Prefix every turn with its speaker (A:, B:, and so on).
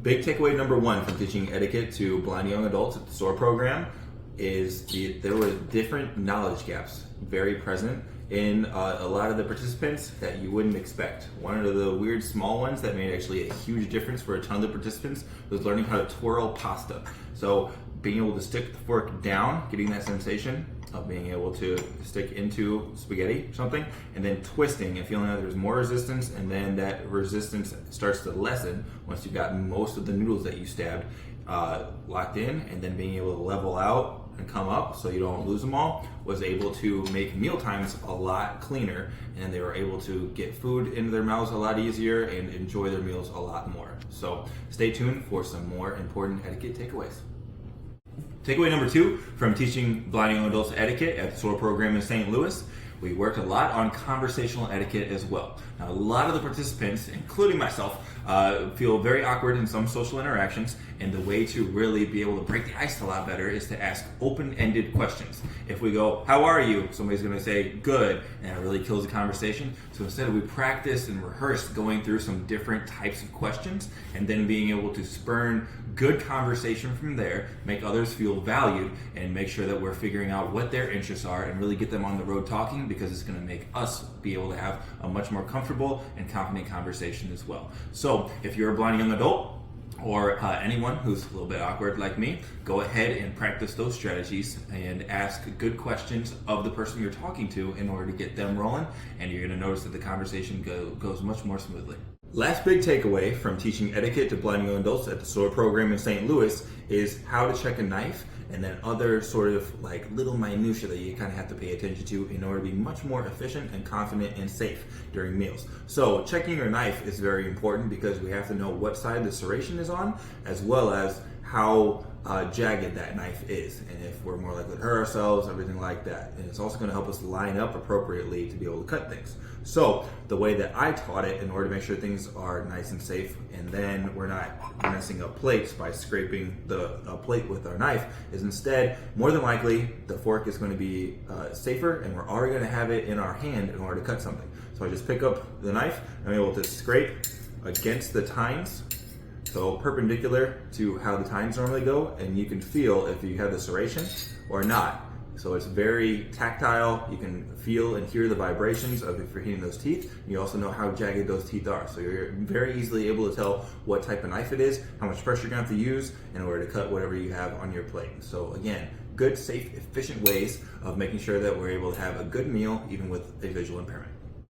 A: Big takeaway number one from teaching etiquette to blind young adults at the SOAR program is there were different knowledge gaps very present in a lot of the participants that you wouldn't expect. One of the weird small ones that made actually a huge difference for a ton of the participants was learning how to twirl pasta. So being able to stick the fork down, getting that sensation of being able to stick into spaghetti or something, and then twisting and feeling that there's more resistance, and then that resistance starts to lessen once you've got most of the noodles that you stabbed locked in, and then being able to level out and come up so you don't lose them all, was able to make meal times a lot cleaner, and they were able to get food into their mouths a lot easier and enjoy their meals a lot more. So stay tuned for some more important etiquette takeaways. Takeaway number two from teaching blind young adults etiquette at the SOAR program in St. Louis, we worked a lot on conversational etiquette as well. Now, a lot of the participants, including myself, feel very awkward in some social interactions, and the way to really be able to break the ice a lot better is to ask open-ended questions. If we go, "How are you?" somebody's going to say, "Good," and it really kills the conversation. So instead, we practice and rehearse going through some different types of questions, and then being able to spurn good conversation from there, make others feel valued, and make sure that we're figuring out what their interests are and really get them on the road talking, because it's going to make us be able to have a much more comfortable and confident conversation as well. So if you're a blind young adult, or anyone who's a little bit awkward like me, go ahead and practice those strategies and ask good questions of the person you're talking to in order to get them rolling, and you're going to notice that the conversation goes much more smoothly. Last big takeaway from teaching etiquette to blind young adults at the SOAR program in St. Louis is how to check a knife, and then other sort of like little minutia that you kind of have to pay attention to in order to be much more efficient and confident and safe during meals. So checking your knife is very important because we have to know what side the serration is on, as well as how jagged that knife is, and if we're more likely to hurt ourselves, everything like that. And it's also going to help us line up appropriately to be able to cut things. So the way that I taught it, in order to make sure things are nice and safe, and then we're not messing up plates by scraping the plate with our knife, is instead, more than likely, the fork is going to be safer, and we're already going to have it in our hand in order to cut something. So I just pick up the knife, and I'm able to scrape against the tines, so perpendicular to how the tines normally go, and you can feel if you have the serration or not. So it's very tactile. You can feel and hear the vibrations of if you're hitting those teeth. You also know how jagged those teeth are. So you're very easily able to tell what type of knife it is, how much pressure you're going to have to use in order to cut whatever you have on your plate. So again, good, safe, efficient ways of making sure that we're able to have a good meal even with a visual impairment.